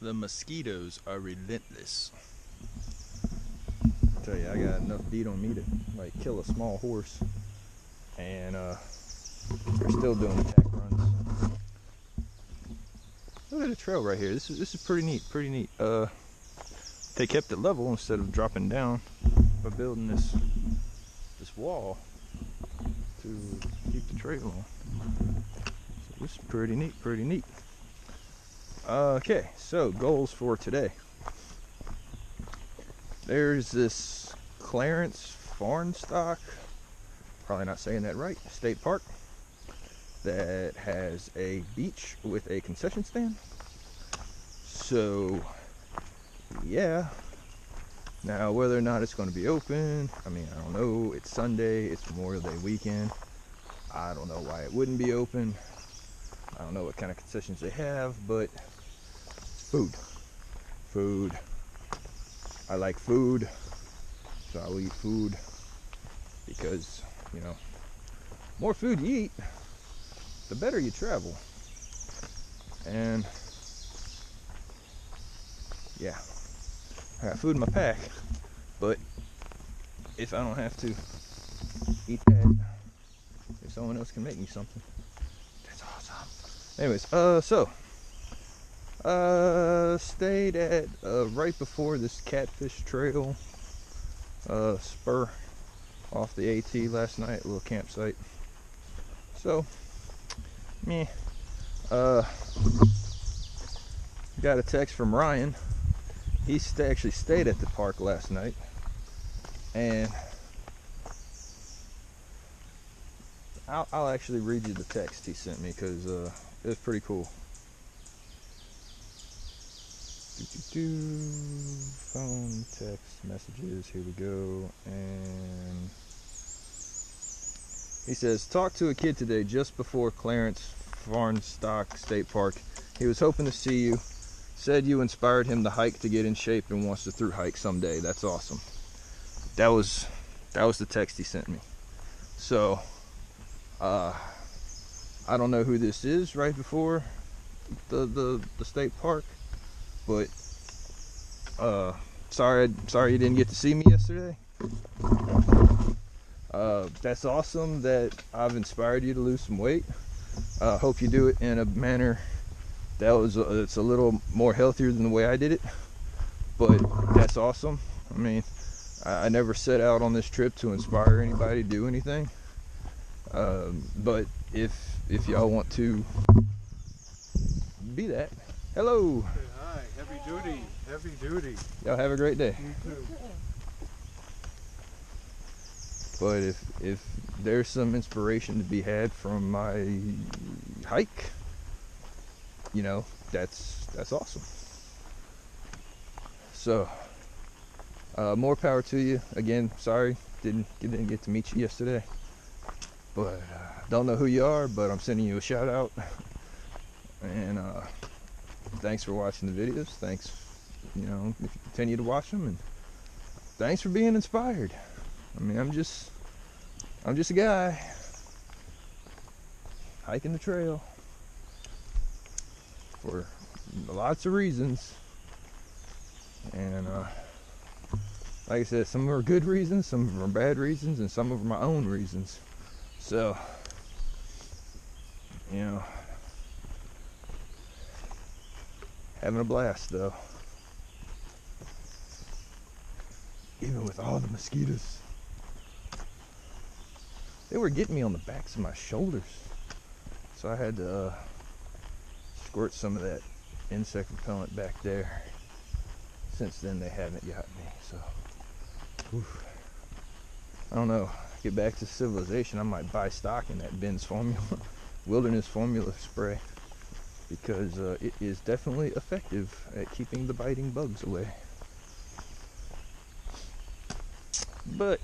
The mosquitoes are relentless. I tell you, I got enough beat on me to like kill a small horse, and we're still doing attack runs. Look at the trail right here. This is pretty neat. Pretty neat. They kept it level instead of dropping down by building this wall to keep the trail on. So this is pretty neat. Pretty neat. Okay, so goals for today. There's this Clarence Farnstock, probably not saying that right, state park that has a beach with a concession stand. So yeah, now whether or not it's going to be open, I mean, I don't know. It's Sunday, it's Memorial Day weekend. I don't know why it wouldn't be open. I don't know what kind of concessions they have, but food. I like food, so I'll eat food, because, you know, more food you eat, the better you travel. And yeah, I got food in my pack, but if I don't have to eat that, if someone else can make me something, that's awesome. Anyways, stayed at right before this Catfish Trail spur off the AT last night, a little campsite. So got a text from Ryan. He actually stayed at the park last night, and I'll actually read you the text he sent me, because it was pretty cool. Phone, text, messages, here we go. And he says, talked to a kid today just before Clarence Farnstock State Park. He was hoping to see you. Said you inspired him to hike to get in shape and wants to through hike someday. That's awesome. That was the text he sent me. So I don't know who this is right before the state park, but sorry you didn't get to see me yesterday. That's awesome that I've inspired you to lose some weight. Hope you do it in a manner that it's a little more healthier than the way I did it, but that's awesome. I mean, I never set out on this trip to inspire anybody to do anything, but if y'all want to be that, hello. Hi, heavy duty. Y'all have a great day. You too. But if there's some inspiration to be had from my hike, you know, that's awesome. So more power to you. Again, sorry didn't get to meet you yesterday, but don't know who you are, but I'm sending you a shout out, and thanks for watching the videos. Thanks, you know, if you continue to watch them, and thanks for being inspired. I mean, I'm just a guy hiking the trail for lots of reasons, and like I said, some of them are good reasons, some of them are bad reasons, and some of them are my own reasons. So, you know, having a blast though, even with all the mosquitoes. They were getting me on the backs of my shoulders, so I had to squirt some of that insect repellent back there. Since then they haven't got me, so oof. I don't know, get back to civilization, I might buy stock in that Ben's formula wilderness formula spray, because it is definitely effective at keeping the biting bugs away. But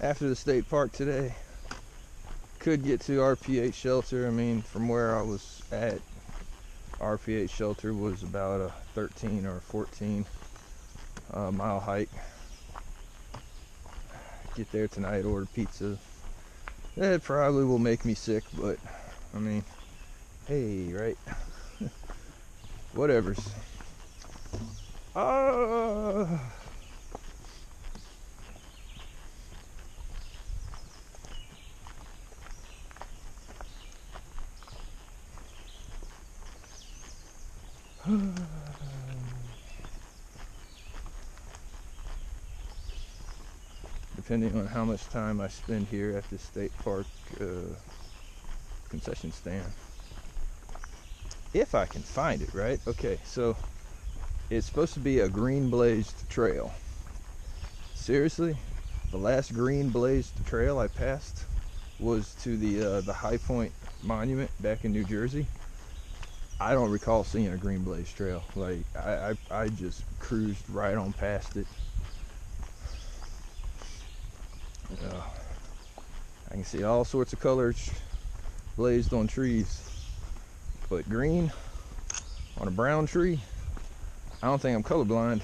after the state park today, could get to RPH shelter. I mean, from where I was at, RPH shelter was about a 13 or 14 mile hike. Get there tonight, order pizza. That probably will make me sick, but I mean, hey, right? whatevers. Depending on how much time I spend here at this state park concession stand, if I can find it, right? Okay, so it's supposed to be a green blazed trail. Seriously, the last green blazed trail I passed was to the High Point Monument back in New Jersey. I don't recall seeing a green blazed trail. Like I just cruised right on past it. I can see all sorts of colors blazed on trees, but green on a brown tree, I don't think I'm colorblind.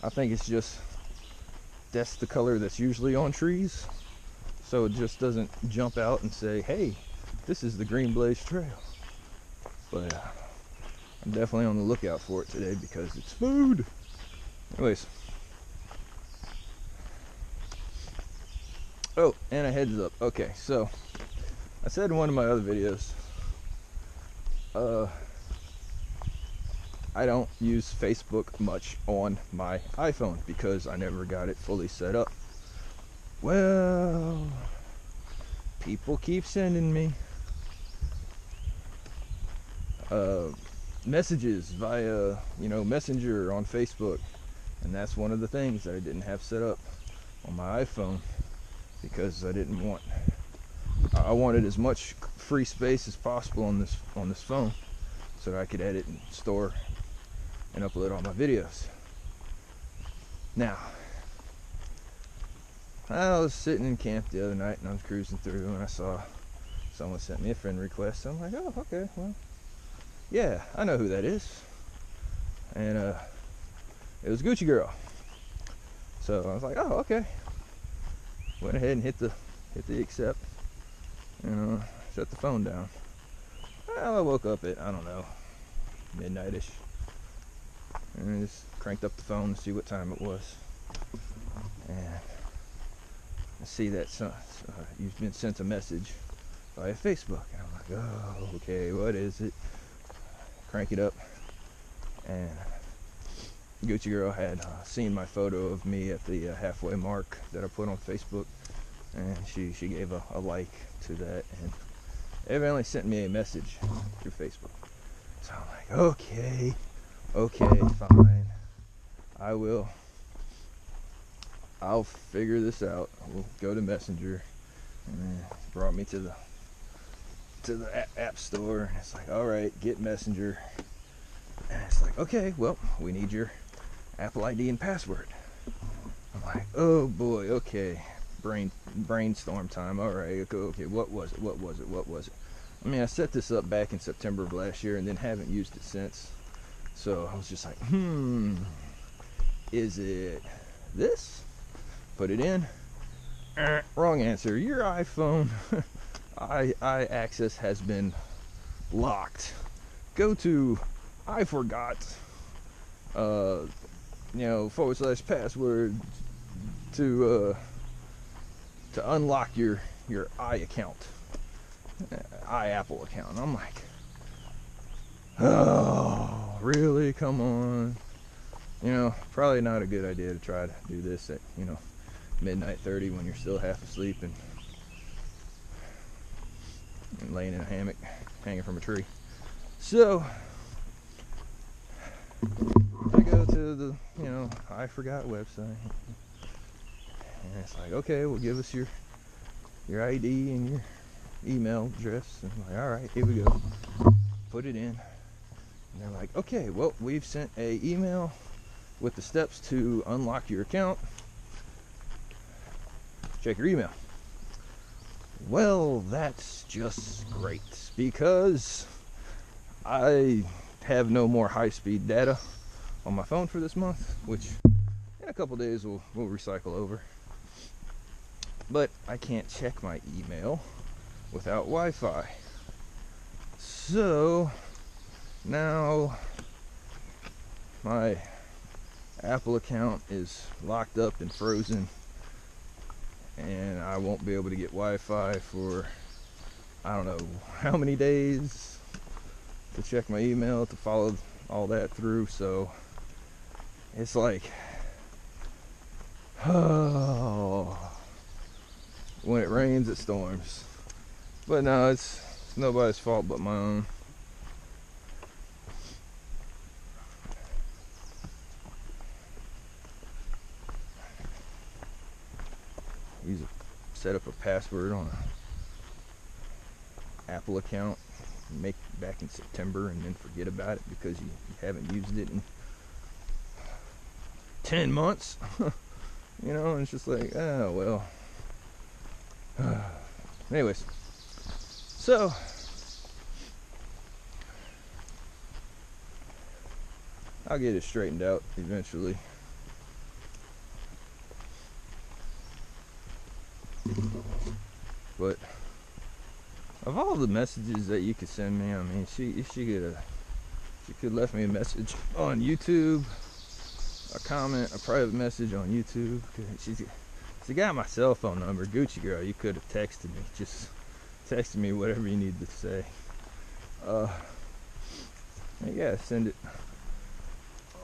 I think it's just that's the color that's usually on trees, so it just doesn't jump out and say, hey, this is the green blaze trail. But I'm definitely on the lookout for it today because it's food. Anyways, oh, and a heads up. Okay, so I said in one of my other videos, I don't use Facebook much on my iPhone because I never got it fully set up. Well, people keep sending me messages via, Messenger on Facebook, and that's one of the things that I didn't have set up on my iPhone because I wanted as much free space as possible on this phone so that I could edit and store and upload all my videos. Now, I was sitting in camp the other night and I was cruising through and I saw someone sent me a friend request. So I'm like, oh, okay, well, yeah, I know who that is. And it was Gucci Girl. So I was like, oh, okay. Went ahead and hit the accept. Shut the phone down. Well, I woke up at, I don't know, midnight-ish. And I just cranked up the phone to see what time it was. And I see that you've been sent a message via Facebook. And I'm like, oh, okay, what is it? Crank it up. And Gucci Girl had seen my photo of me at the halfway mark that I put on Facebook. And she gave a like to that and evidently sent me a message through Facebook. So I'm like, okay, fine. I'll figure this out. We'll go to Messenger. And then it brought me to the app store. And it's like, all right, get Messenger. And it's like, okay, well, we need your Apple ID and password. I'm like, oh boy, okay. Brainstorm time. All right, okay, what was it? I mean, I set this up back in September of last year and then haven't used it since. So I was just like, is it this? Put it in. Wrong answer. Your iPhone access has been locked. Go to I forgot /password to unlock your iAccount, iApple account. And I'm like, oh, really? Come on. Probably not a good idea to try to do this at, midnight 30 when you're still half asleep and laying in a hammock hanging from a tree. So I go to the, I forgot website. And it's like, okay, well, give us your ID and your email address. And I'm like, all right, here we go. Put it in. And they're like, okay, well, we've sent a email with the steps to unlock your account. Check your email. Well, that's just great because I have no more high-speed data on my phone for this month, which in a couple days we'll recycle over. But I can't check my email without Wi-Fi. So now my Apple account is locked up and frozen, and I won't be able to get Wi-Fi for I don't know how many days to check my email, to follow all that through. So it's like, oh, when it rains it storms. But no, it's nobody's fault but my own. Use set up a password on a Apple account, make back in September, and then forget about it because you haven't used it in 10 months. You know, and it's just like, oh well. Anyways, so I'll get it straightened out eventually. But of all the messages that you could send me, I mean, she could left me a message on YouTube, a comment, a private message on YouTube. She got my cell phone number. Gucci girl, you could have texted me. Just texted me whatever you need to say. Yeah, send it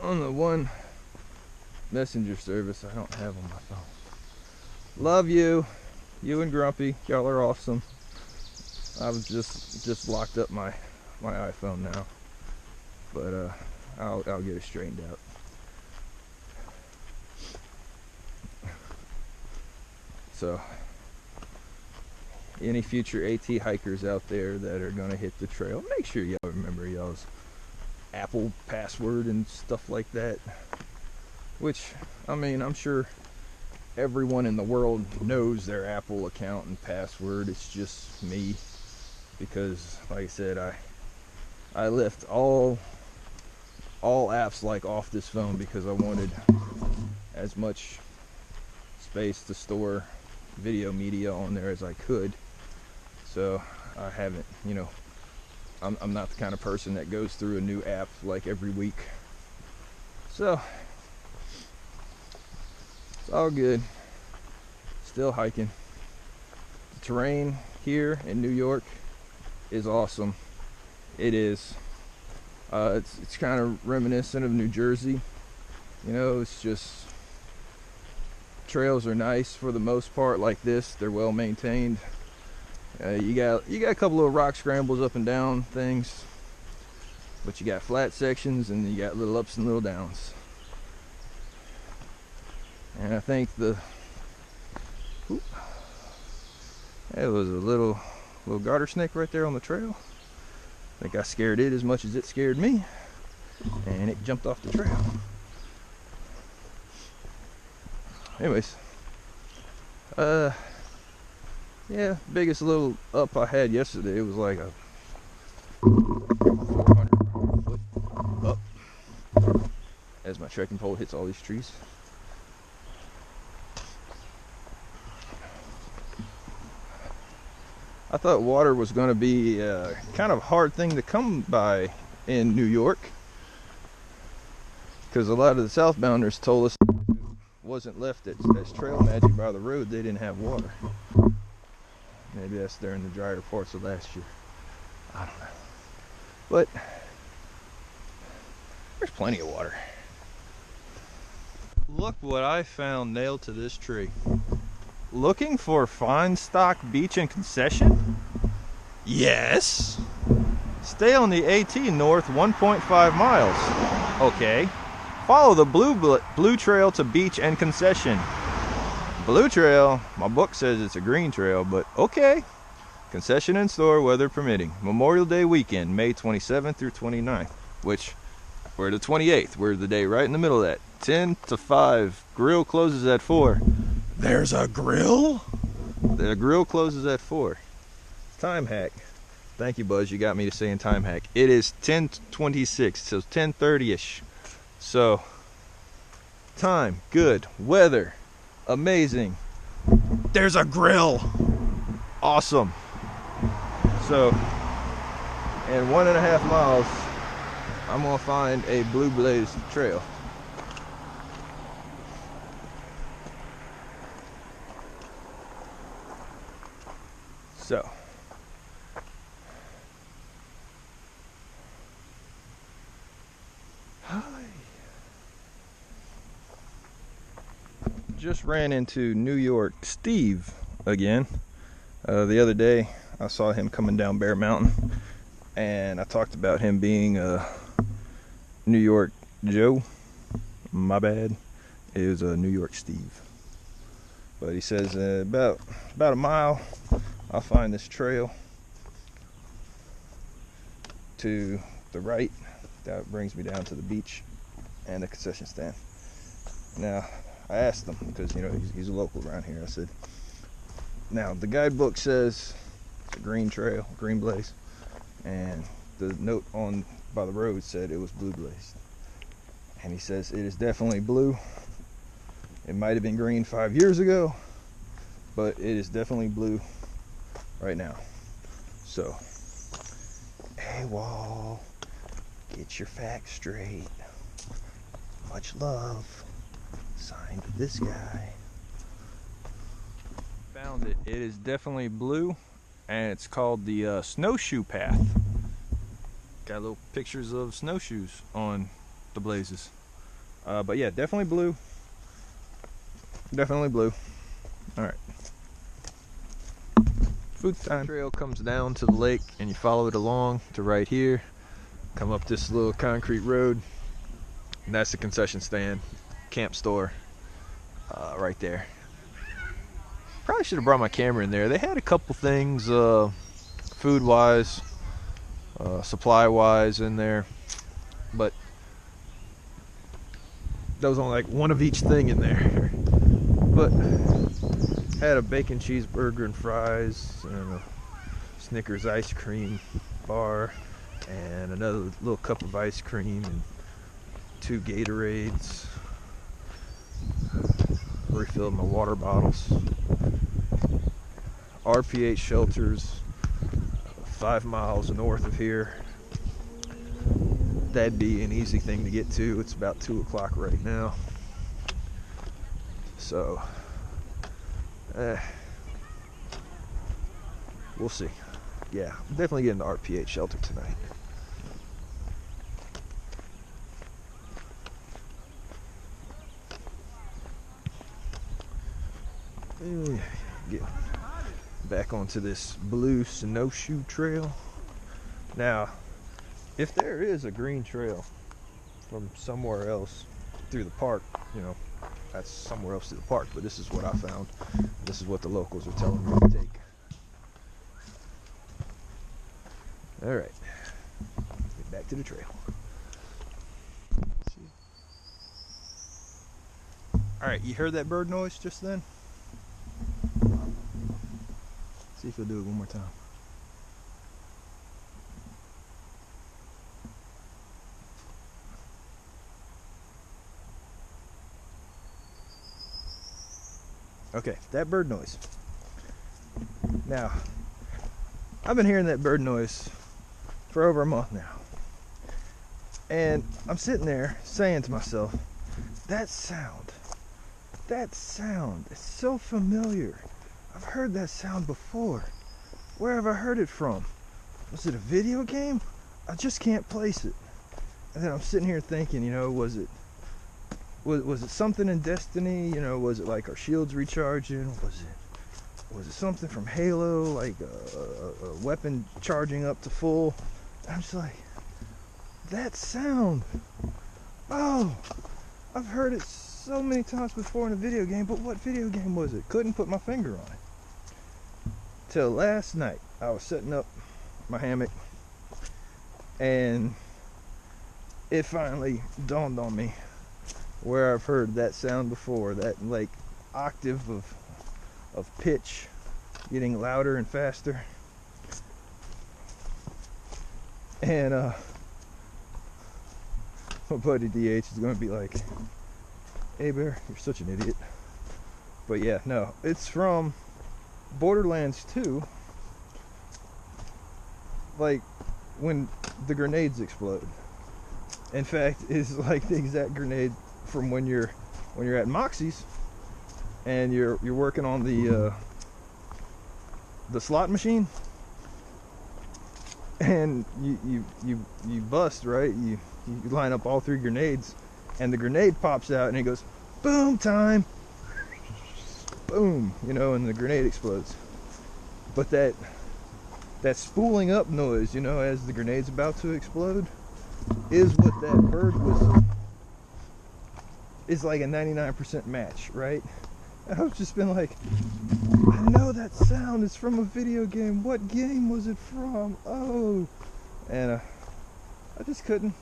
on the one messenger service I don't have on my phone. Love you. You and Grumpy, y'all are awesome. I've just locked up my iPhone now, but I'll get it straightened out. So, any future AT hikers out there that are gonna hit the trail, make sure y'all remember y'all's Apple password and stuff like that. Which, I mean, I'm sure everyone in the world knows their Apple account and password. It's just me, because like I said, I left all apps like off this phone because I wanted as much space to store video media on there as I could. So I haven't, you know, I'm not the kind of person that goes through a new app like every week. So it's all good. Still hiking. The terrain here in New York is awesome. It is. It's kind of reminiscent of New Jersey. You know, it's just, trails are nice for the most part. Like this, they're well maintained. You got a couple of rock scrambles up and down things, but you got flat sections and you got little ups and little downs. And I think there was a little garter snake right there on the trail. I think I scared it as much as it scared me, and it jumped off the trail. Anyways, yeah, biggest little up I had yesterday, it was like a 400 foot up as my trekking pole hits all these trees. I thought water was going to be a kind of hard thing to come by in New York, because a lot of the southbounders told us it wasn't left as trail magic by the road. They didn't have water. Maybe that's during the drier parts of last year. I don't know. But there's plenty of water. Look what I found nailed to this tree. Looking for fine stock beach and concession? Yes. Stay on the AT north 1.5 miles. Okay. Follow the blue trail to beach and concession. Blue trail, my book says it's a green trail, but okay. Concession in store, weather permitting. Memorial Day weekend, May 27th through 29th, which we're the 28th. We're the day right in the middle of that. 10 to 5. Grill closes at 4. There's a grill? The grill closes at 4. Time hack. Thank you, Buzz. You got me to saying time hack. It is 10:26, so 10:30ish. So, time, good. Weather, amazing. There's a grill. Awesome. So, in 1.5 miles, I'm gonna find a blue blaze trail. So just ran into New York Steve again. The other day I saw him coming down Bear Mountain, and I talked about him being New York Joe. My bad. It was New York Steve. But he says about a mile I'll find this trail to the right that brings me down to the beach and the concession stand. Now I asked him, because you know he's a local around here, I said, now the guidebook says it's a green trail, green blaze, and the note on by the road said it was blue blaze. And he says it is definitely blue. It might have been green 5 years ago, but it is definitely blue right now. So, hey Wall, get your facts straight. Much love. Signed, this guy. Found it. It is definitely blue, and it's called the snowshoe path. Got little pictures of snowshoes on the blazes. But yeah, definitely blue. Definitely blue. Alright. Food time. Trail comes down to the lake, and you follow it along to right here. Come up this little concrete road, and that's the concession stand, camp store, right there. Probably should have brought my camera in there. They had a couple things, food-wise, supply-wise in there, but there was only like one of each thing in there. But had a bacon cheeseburger and fries, and a Snickers ice cream bar, and another little cup of ice cream, and 2 Gatorades. Refilled my water bottles. RPH shelters 5 miles north of here. That'd be an easy thing to get to. It's about 2 o'clock right now. So, we'll see. Yeah, I'm definitely getting the RPH shelter tonight. Get back onto this blue snowshoe trail. Now, if there is a green trail from somewhere else through the park, you know, that's somewhere else through the park, but this is what I found. This is what the locals are telling me to take. All right, get back to the trail. All right, you heard that bird noise just then? See if he'll do it one more time. Okay, that bird noise. Now, I've been hearing that bird noise for over a month now. And I'm sitting there saying to myself, that sound is so familiar. I've heard that sound before. Where have I heard it from? Was it a video game? I just can't place it. And then I'm sitting here thinking, you know, was it something in Destiny? You know, was it like our shields recharging? Was it something from Halo, like a weapon charging up to full? And I'm just like, that sound. Oh, I've heard it so many times before in a video game, but what video game was it? Couldn't put my finger on it. Till last night, I was setting up my hammock, and it finally dawned on me where I've heard that sound before, that like octave of pitch getting louder and faster. And my buddy DH is going to be like, hey Bear, you're such an idiot. But yeah, no, it's from Borderlands 2, like when the grenades explode. in fact, is like the exact grenade from when you're at Moxie's and you're working on the slot machine, and you bust, right? You line up all 3 grenades, and the grenade pops out, and it goes, boom time, boom, you know, and the grenade explodes. But that spooling up noise, you know, as the grenade's about to explode, is what that bird whistle is like a 99% match, right? And I've just been like, I know that sound is from a video game. What game was it from? Oh, and I just couldn't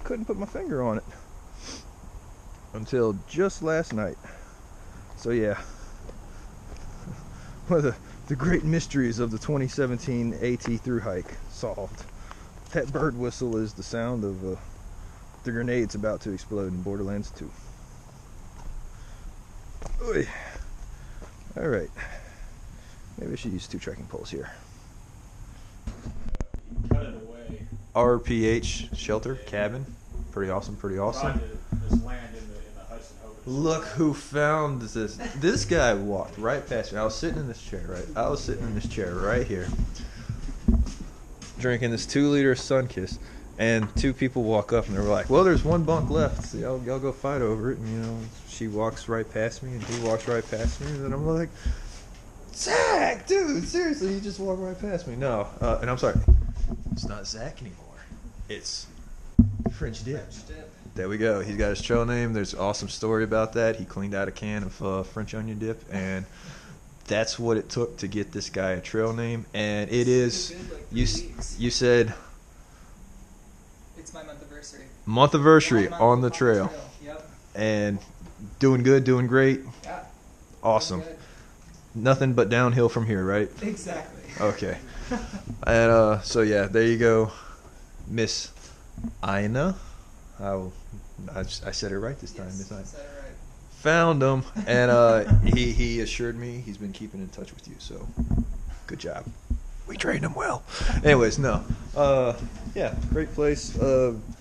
put my finger on it until just last night. So yeah, one of the great mysteries of the 2017 AT through hike solved. That bird whistle is the sound of the grenades about to explode in Borderlands 2. Oy. All right, maybe I should use 2 trekking poles here. Cut it away. RPH shelter cabin. Pretty awesome. Pretty awesome. Tried to just land in the Hudson Hobart. Look who found this. This guy walked right past me. I was sitting in this chair, right? I was sitting in this chair right here, drinking this 2-liter Sunkiss, and 2 people walk up and they're like, "Well, there's 1 bunk left. So y'all go fight over it." And you know, she walks right past me, and he walks right past me, and then I'm like, "Zach, dude, seriously, you just walked right past me." No, and I'm sorry, it's not Zach anymore. It's French Dip. There we go. He's got his trail name. There's an awesome story about that. He cleaned out a can of French onion dip, and that's what it took to get this guy a trail name. And it is, you said, it's my month-iversary. Month-iversary on the trail. Yep. And doing good, doing great. Yeah. Awesome. Good. Nothing but downhill from here, right? Exactly. Okay. And so yeah, there you go, Miss Ina. I said it right this time, Yes, Miss Ina. said it right. Found him, and he assured me he's been keeping in touch with you. So, good job. We trained him well. Anyways, no. Yeah, great place.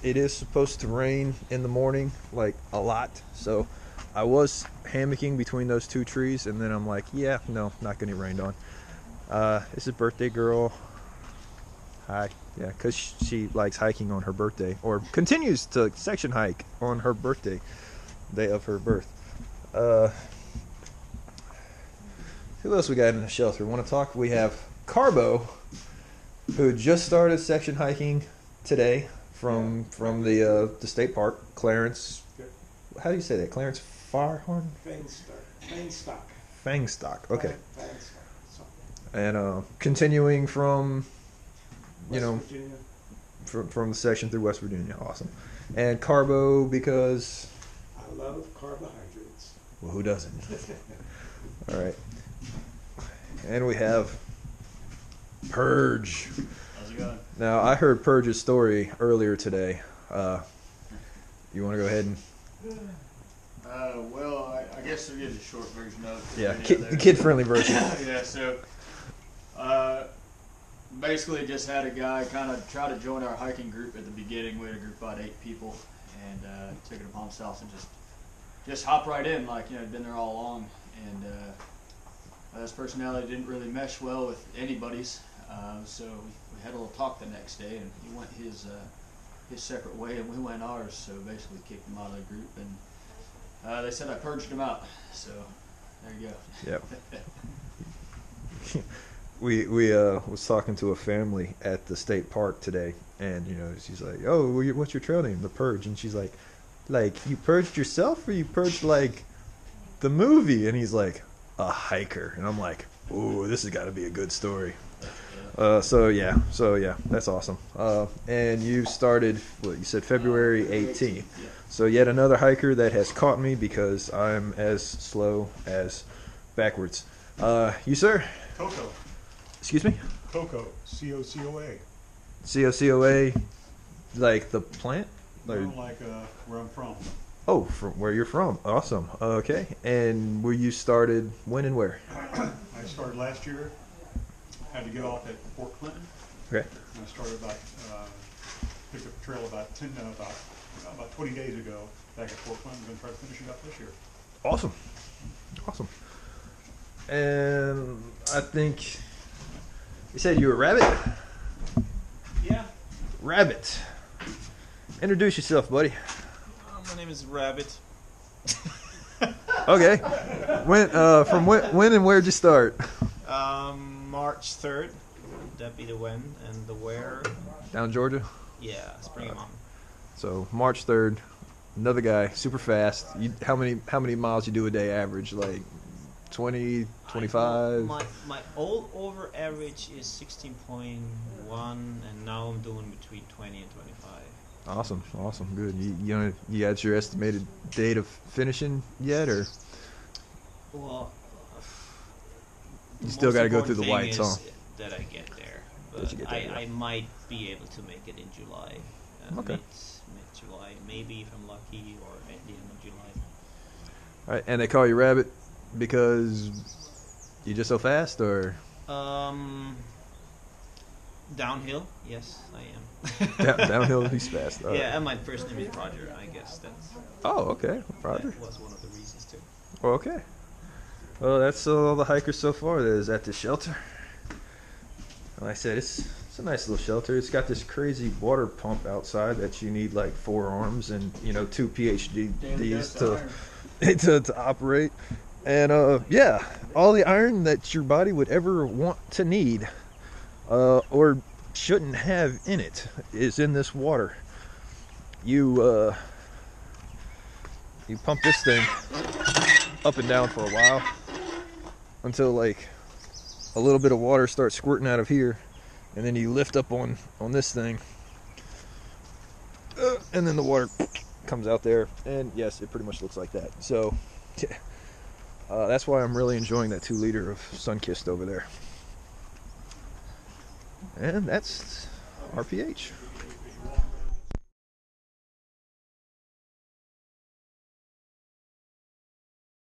It is supposed to rain in the morning, like a lot. So, I was hammocking between those 2 trees, and then I'm like, yeah, no, not gonna get rained on. This is birthday girl. Hi. Yeah, because she likes hiking on her birthday, or continues to section hike on her birthday, day of her birth. Who else we got in the shelter? Want to talk? We have Carbo, who just started section hiking today from the state park. Clarence, how do you say that? Clarence Firehorn? Fangstock. Okay. And continuing from, you know, from the section through West Virginia. Awesome. And Carbo because I love carbohydrates. Well, who doesn't? All right. And we have Purge. How's it going? Now, I heard Purge's story earlier today. You want to go ahead and... Well, I guess I'll give a short version of it. Yeah, the kid-friendly version. Yeah, so basically just had a guy kind of try to join our hiking group at the beginning. We had a group of about 8 people, and took it upon himself and just hop right in, like, you know, been there all along. And his personality didn't really mesh well with anybody's, so we had a little talk the next day, and he went his separate way, and we went ours. So basically kicked him out of the group, and they said I purged him out. So there you go. Yep. We was talking to a family at the state park today, and you know, she's like, "Oh, what's your trail name?" The Purge. And she's like, you purged yourself, or you purged like the movie? And he's like, a hiker. And I'm like, ooh, this has got to be a good story. So yeah, that's awesome. And you started, what you said, February 18th. Yeah. So yet another hiker that has caught me because I'm as slow as backwards. You, sir? Cocoa. Excuse me? Cocoa. C-O-C-O-A. C-O-C-O-A, like the plant? Like where I'm from. Oh, from where you're from. Awesome. Okay. And where you started when and where? I started last year. Had to get off at Fort Clinton. Okay. And I started picked up a trail about about 20 days ago back at Fort Clinton. We're going to try to finish it up this year. Awesome. Awesome. And I think you said you were Rabbit? Yeah. Rabbit. Introduce yourself, buddy. My name is Rabbit. Okay. When and where'd you start? March 3rd. That'd be the when and the where. Down Georgia? Yeah, Spring Mountain. So March 3rd, another guy, super fast. How many miles you do a day average? Like 20, 25? My all over average is 16.1, and now I'm doing between 20 and 25. Awesome, good. You got your estimated date of finishing yet, or Well, you still got to go through the important whites, thing huh? is that I get there. That But you get there, yeah. I might be able to make it in July. Okay. Mid-July, maybe if I'm lucky, or at the end of July. All right, and they call you Rabbit because you're just so fast, or Downhill, yes, I am. downhill he's fast. All right. Yeah, and my first name is Roger. I guess that's Oh, okay, Roger. that was one of the reasons too. Well, okay. Well, that's all the hikers so far that is at the shelter. Like I said, it's a nice little shelter. It's got this crazy water pump outside that you need like 4 arms and 2 PhDs to operate. And yeah, all the iron that your body would ever want to need or shouldn't have in it is in this water. You pump this thing up and down for a while until like a little bit of water starts squirting out of here, and then you lift up on this thing, and then the water comes out there, and yes, it pretty much looks like that. So that's why I'm really enjoying that 2 liter of Sunkist over there. And that's RPH.